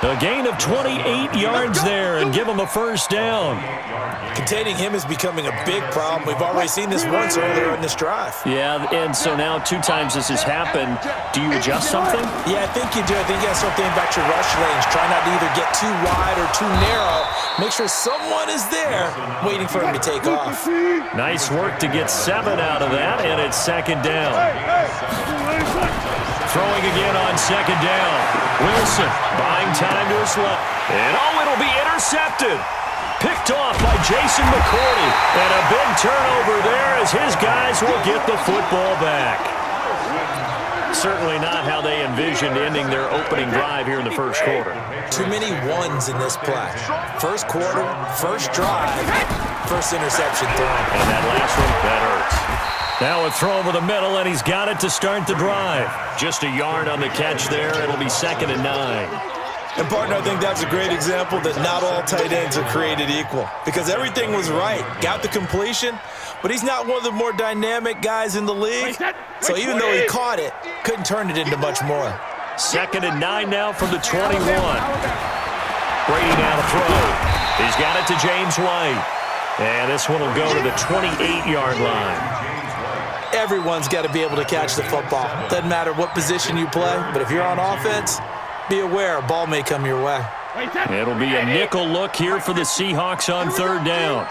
A gain of 28 yards there and give him a first down. Containing him is becoming a big problem. We've already seen this once earlier in this drive. Yeah, and so now 2 times this has happened. Do you adjust something? Yeah, I think you do. I think you got to start thinking about your rush lanes. Try not to either get too wide or too narrow. Make sure someone is there waiting for him to take off. Nice work to get 7 out of that, and it's second down. Throwing again on second down. Wilson buying time to his left. And it'll be intercepted. Picked off by Jason McCourty. And a big turnover there as his guys will get the football back. Certainly not how they envisioned ending their opening drive here in the first quarter. Too many ones in this play. First quarter, first drive, first interception thrown. And that last one, that hurts. Now a throw over the middle, and he's got it to start the drive. Just a yard on the catch there. It'll be 2nd and 9. And, partner, I think that's a great example that not all tight ends are created equal. Because everything was right. Got the completion, but he's not one of the more dynamic guys in the league. So even though he caught it, couldn't turn it into much more. 2nd and 9 now from the 21. Brady now to throw. He's got it to James White. And this one will go to the 28-yard line. Everyone's got to be able to catch the football. Doesn't matter what position you play, but if you're on offense, be aware a ball may come your way. It'll be a nickel look here for the Seahawks on 3rd down.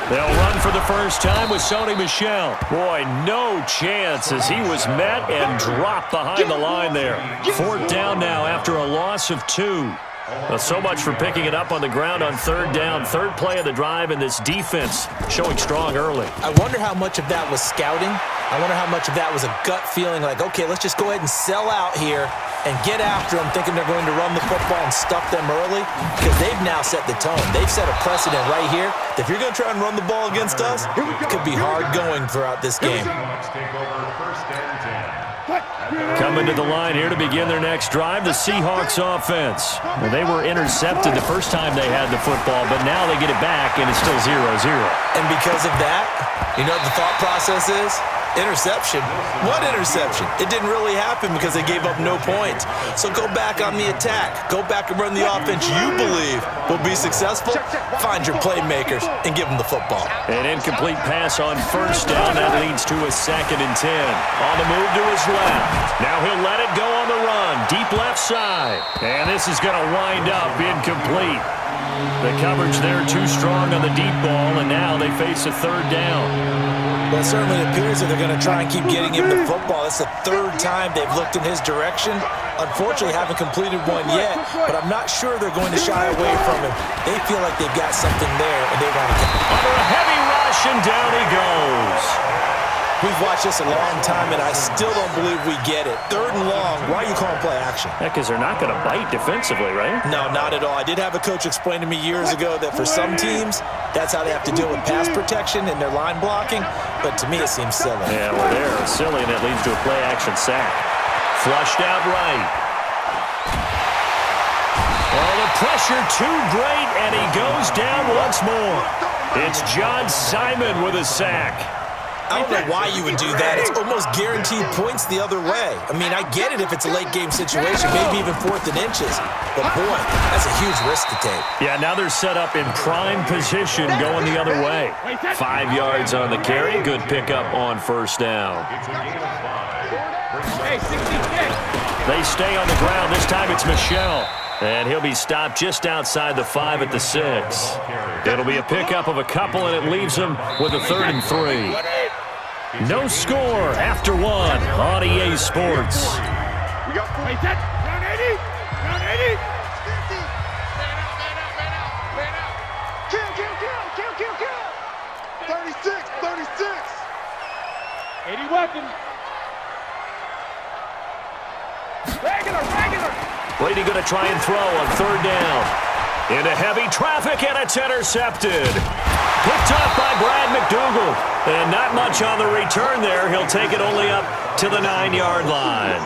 They'll run for the first time with Sony Michel. Boy, no chance as he was met and dropped behind the line there. 4th down now after a loss of 2. Well, so much for picking it up on the ground on 3rd down. 3rd play of the drive, and this defense showing strong early. I wonder how much of that was scouting. I wonder how much of that was a gut feeling like, okay, let's just go ahead and sell out here and get after them, thinking they're going to run the football and stuff them early, because they've now set the tone. They've set a precedent right here. If you're going to try and run the ball against us, it could be hard going throughout this game. Coming to the line here to begin their next drive, the Seahawks offense. Well, they were intercepted the first time they had the football, but now they get it back, and it's still 0-0. And because of that, you know what the thought process is? Interception. What interception? It didn't really happen because they gave up no points. So go back on the attack. Go back and run the offense you believe will be successful. Find your playmakers and give them the football. An incomplete pass on 1st down. That leads to a 2nd and 10. On the move to his left. Now he'll let it go on the run. Deep left side. And this is going to wind up incomplete. The coverage there too strong on the deep ball, and now they face a 3rd down. Well, it certainly appears that they're going to try and keep getting him the football. It's the 3rd time they've looked in his direction. Unfortunately, haven't completed one yet, but I'm not sure they're going to shy away from him. They feel like they've got something there, and they want to get it. Under a heavy rush, and down he goes. We've watched this a long time, and I still don't believe we get it. 3rd and long, why are you calling play action? Because they're not going to bite defensively, right? No, not at all. I did have a coach explain to me years ago that for some teams, that's how they have to deal with pass protection and their line blocking, but to me it seems silly. Yeah, well, they're silly, and that leads to a play-action sack. Flushed out right. Oh, the pressure too great, and he goes down once more. It's John Simon with a sack. I don't know why you would do that. It's almost guaranteed points the other way. I mean, I get it if it's a late-game situation, maybe even 4th and inches. But, boy, that's a huge risk to take. Yeah, now they're set up in prime position going the other way. 5 yards on the carry. Good pickup on 1st down. They stay on the ground. This time it's Michel. And he'll be stopped just outside the 5 at the 6. It'll be a pickup of a couple, and it leaves him with a 3rd and 3. No score after 1 on EA Sports. We got round 80, round 80. Man out. Kill. 36. 80 weapon. Regular. Brady going to try and throw on 3rd down. Into heavy traffic, and it's intercepted. Picked off by Brad McDougal. And not much on the return there. He'll take it only up to the 9-yard line.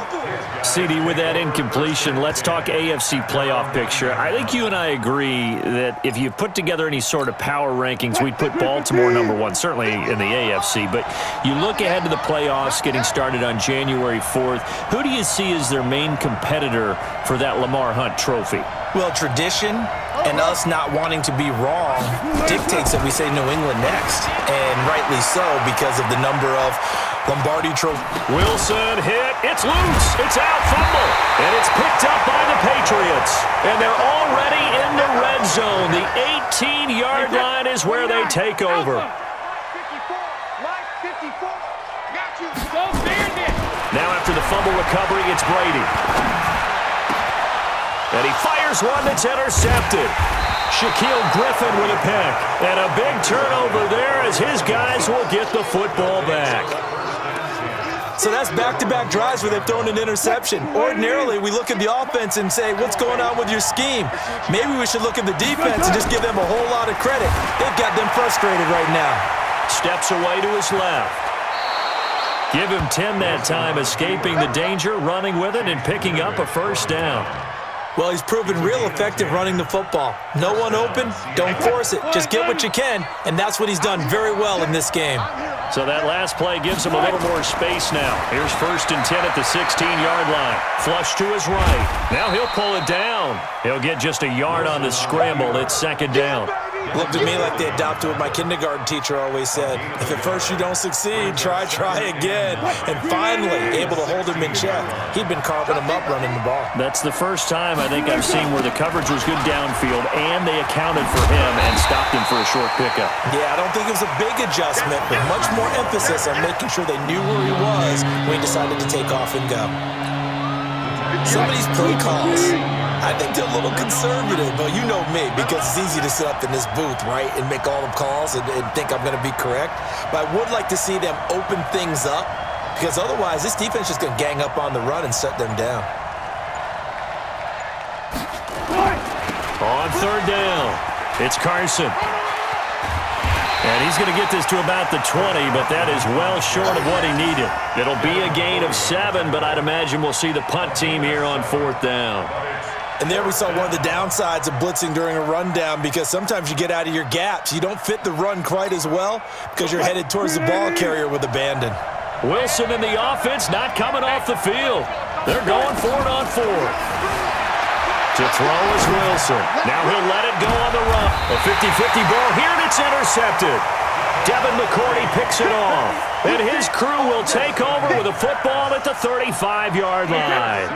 CD, with that incompletion, let's talk AFC playoff picture. I think you and I agree that if you put together any sort of power rankings, we'd put Baltimore #1, certainly in the AFC. But you look ahead to the playoffs getting started on January 4th. Who do you see as their main competitor for that Lamar Hunt trophy? Well, tradition and us not wanting to be wrong dictates that we say New England next. And rightly so, because of the number of Lombardi trophy. Wilson hit. It's loose. It's out. Fumble. And it's picked up by the Patriots. And they're already in the red zone. The 18-yard line is where they take over. Now after the fumble recovery, it's Brady. And he fires one that's intercepted. Shaquille Griffin with a pick. And a big turnover there as his guys will get the football back. So that's back-to-back drives where they've thrown an interception. Ordinarily, we look at the offense and say, what's going on with your scheme? Maybe we should look at the defense and just give them a whole lot of credit. They've got them frustrated right now. Steps away to his left. Give him 10 that time, escaping the danger, running with it, and picking up a first down. Well, he's proven real effective running the football. No one open, don't force it. Just get what you can, and that's what he's done very well in this game. So that last play gives him a little more space now. Here's 1st and 10 at the 16-yard line. Flush to his right. Now he'll pull it down. He'll get just a yard on the scramble. It's 2nd down. Looked at me like they adopted what my kindergarten teacher always said. If at first you don't succeed, try again. And finally, able to hold him in check. He'd been carving him up running the ball. That's the first time I think I've seen where the coverage was good downfield and they accounted for him and stopped him for a short pickup. Yeah, I don't think it was a big adjustment, but much more emphasis on making sure they knew where he was when he decided to take off and go. Some of these play calls, I think they're a little conservative, but you know me, because it's easy to sit up in this booth, right, and make all the calls and think I'm going to be correct. But I would like to see them open things up, because otherwise this defense is just going to gang up on the run and shut them down. On 3rd down, it's Carson. And he's going to get this to about the 20, but that is well short of what he needed. It'll be a gain of 7, but I'd imagine we'll see the punt team here on 4th down. And there we saw one of the downsides of blitzing during a rundown, because sometimes you get out of your gaps. You don't fit the run quite as well because you're headed towards the ball carrier with abandon. Wilson in the offense not coming off the field. They're going for it on 4th. To throw is Wilson. Now he'll let it go on the run. A 50-50 ball here, and it's intercepted. Devin McCourty picks it off. And his crew will take over with a football at the 35-yard line.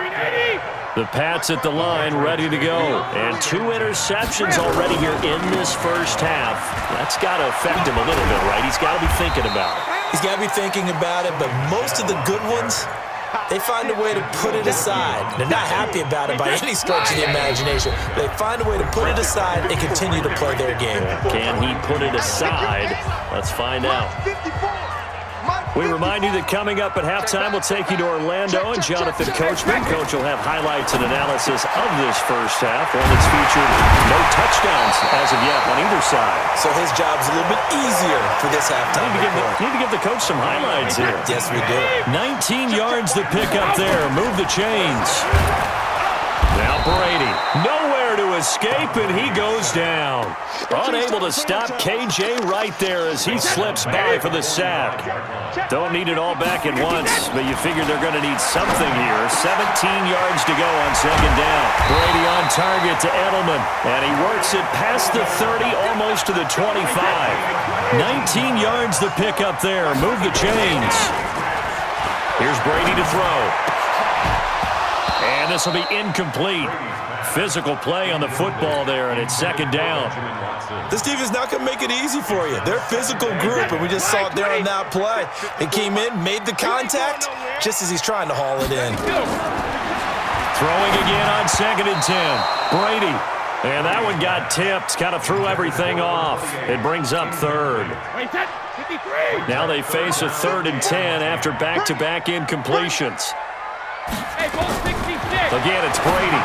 The Pats at the line ready to go. And 2 interceptions already here in this first half. That's got to affect him a little bit, right? He's got to be thinking about it. He's got to be thinking about it, but most of the good ones, they find a way to put it aside. They're not happy about it by any stretch of the imagination. They find a way to put it aside and continue to play their game. Can he put it aside? Let's find out. We remind you that coming up at halftime, we'll take you to Orlando and Jonathan Coachman. Coach will have highlights and analysis of this first half, one that's featured no touchdowns as of yet on either side. So his job's a little bit easier for this halftime. Need to give the coach some highlights here. Yes, we do. 19 yards to pick up there. Move the chains. Now Brady. Nowhere to escape, and he goes down. Unable to stop KJ right there as he slips by for the sack. Don't need it all back at once, but you figure they're going to need something here. 17 yards to go on 2nd down. Brady on target to Edelman, and he works it past the 30, almost to the 25. 19 yards to pick up there. Move the chains. Here's Brady to throw. And this will be incomplete. Physical play on the football there, and it's 2nd down. This defense is not going to make it easy for you. They're a physical group, and we just saw it there on that play. It came in, made the contact, just as he's trying to haul it in. Throwing again on 2nd and 10. Brady. And that one got tipped, kind of threw everything off. It brings up 3rd. Now they face a 3rd and 10 after back-to-back incompletions. Again, it's Brady.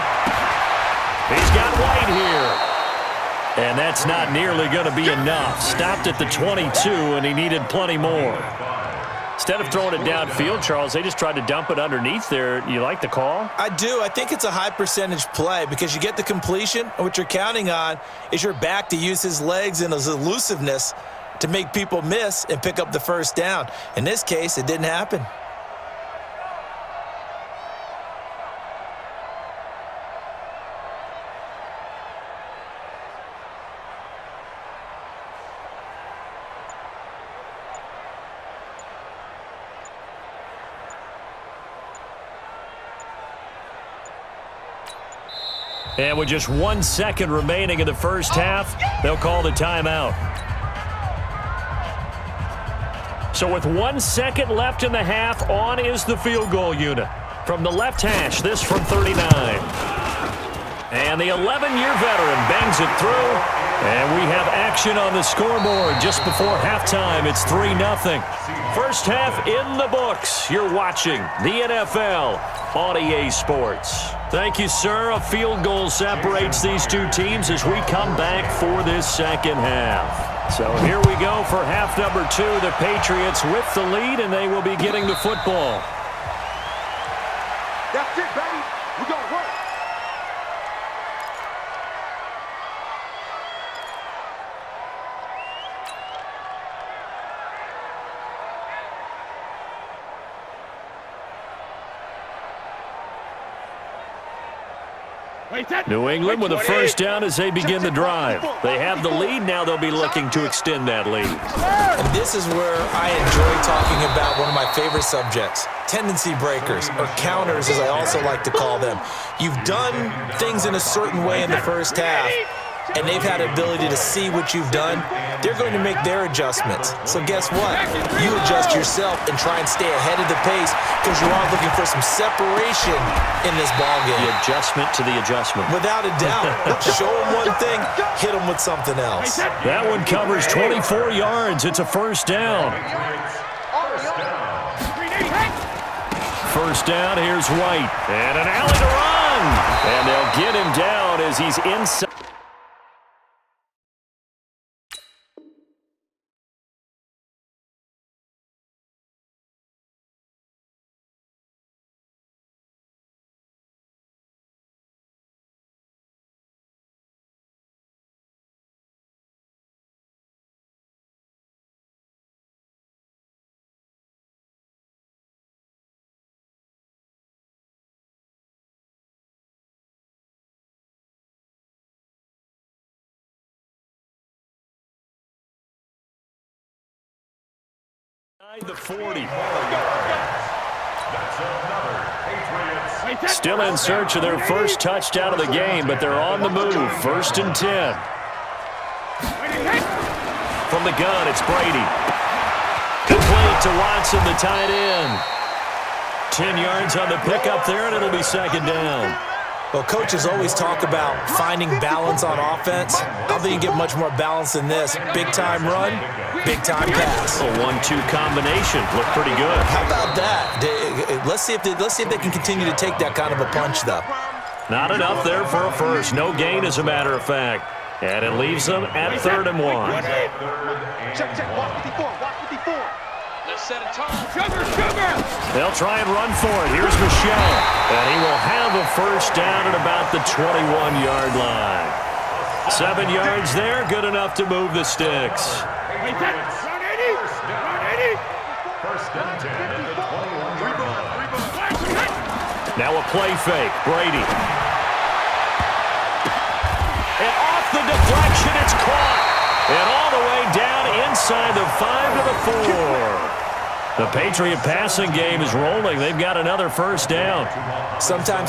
He's got White here. And that's not nearly going to be enough. Stopped at the 22, and he needed plenty more. Instead of throwing it downfield, Charles, they just tried to dump it underneath there. You like the call? I do. I think it's a high percentage play because you get the completion, and what you're counting on is your back to use his legs and his elusiveness to make people miss and pick up the first down. In this case, it didn't happen. And with just 1 second remaining in the first half, they'll call the timeout. So with 1 second left in the half, on is the field goal unit. From the left hash, this from 39. And the 11-year veteran bangs it through. And we have action on the scoreboard just before halftime. It's 3-0. First half in the books. You're watching the NFL on EA Sports. Thank you, sir. A field goal separates these two teams as we come back for this second half. So here we go for half number 2. The Patriots with the lead, and they will be getting the football. That's it, baby. We're going to work. New England with a first down as they begin the drive. They have the lead. Now they'll be looking to extend that lead. And this is where I enjoy talking about one of my favorite subjects, tendency breakers, or counters as I also like to call them. You've done things in a certain way in the first half, and they've had the ability to see what you've done. They're going to make their adjustments. So guess what? You adjust yourself and try and stay ahead of the pace because you are looking for some separation in this ballgame. The adjustment to the adjustment. Without a doubt. Show them one thing, hit them with something else. That one covers 24 yards. It's a first down. First down, here's White. And an alley to run. And they'll get him down as he's inside. The 40. Still in search of their first touchdown of the game, but they're on the move. 1st and 10. From the gun, it's Brady. Complete to Watson, the tight end. 10 yards on the pickup there, and it'll be second down. Well, coaches always talk about finding balance on offense. I don't think you get much more balance than this. Big-time run, big-time pass. A 1-2 combination. Looked pretty good. How about that? Let's see if they can continue to take that kind of a punch, though. Not enough there for a first. No gain, as a matter of fact. And it leaves them at 3rd and 1. Check, watch 54, watch 54. Let's set a tone. Sugar! They'll try and run for it. Here's Michelle. And he will have a first down at about the 21-yard line. 7 yards there, good enough to move the sticks. Run 80! Run 80! First and 10 at the 21-yard line. Now a play fake. Brady. And off the deflection, it's caught. And all the way down inside the 5 to the 4. The Patriot passing game is rolling. They've got another first down. Sometimes